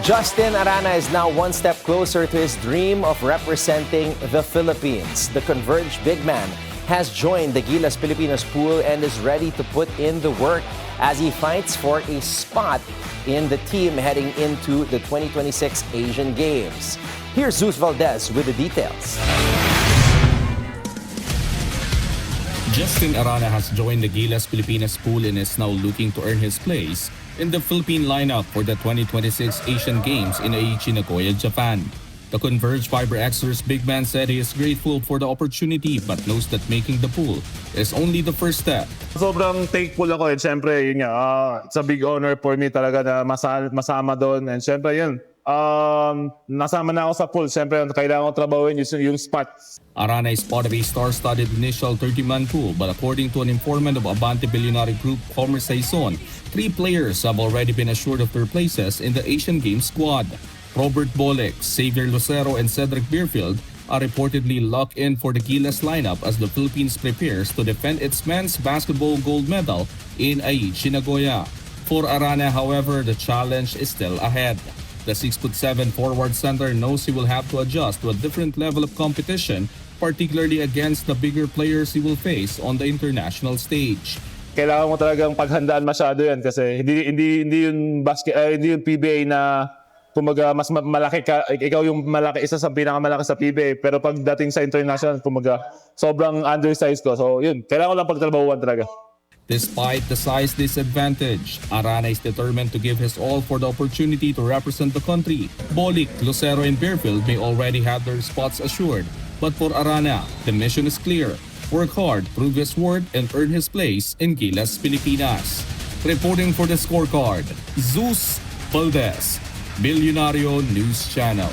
Justin Arana is now one step closer to his dream of representing the Philippines. The Converge big man has joined the Gilas Pilipinas pool and is ready to put in the work as he fights for a spot in the team heading into the 2026 Asian Games. Here's Zeus Valdez with the details. Justin Arana has joined the Gilas Pilipinas pool and is now looking to earn his place in the Philippine lineup for the 2026 Asian Games in Aichi, Nagoya, Japan. The Converge Fiber Xers big man said he is grateful for the opportunity but knows that making the pool is only the first step. Sobrang thankful ako and syempre yun nga, it's a big honor for me talaga na masama doon and syempre yun, nasama na ako sa pool, syempre kailangan ko trabahuin yung spot. Arana is part of a star-studded initial 30-man pool but according to an informant of Abante Billionaire Group, Homer Saison, 3 players have already been assured of their places in the Asian Games squad. Robert Bolek, Xavier Lucero, and Cedric Beerfield are reportedly locked in for the Gilas lineup as the Philippines prepares to defend its men's basketball gold medal in Aichi, Nagoya. For Arana, however, the challenge is still ahead. The 6'7" forward center knows he will have to adjust to a different level of competition, particularly against the bigger players he will face on the international stage. Kailangan mo talagang paghandaan masyado yan kasi hindi yung hindi yung PBA na kumaga mas malaki ka, ikaw yung malaki, isa sa pinakamalaki sa PBA, pero pagdating sa international kumaga sobrang undersized ko. So yun, kailangan ko lang pagtrabahuan talaga. Despite the size disadvantage, Arana is determined to give his all for the opportunity to represent the country. Bolik, Lucero, and Beerfield may already have their spots assured. But for Arana, the mission is clear. Work hard, prove his worth, and earn his place in Gilas Pilipinas. Reporting for the scorecard, Zeus Valdez, Billionario News Channel.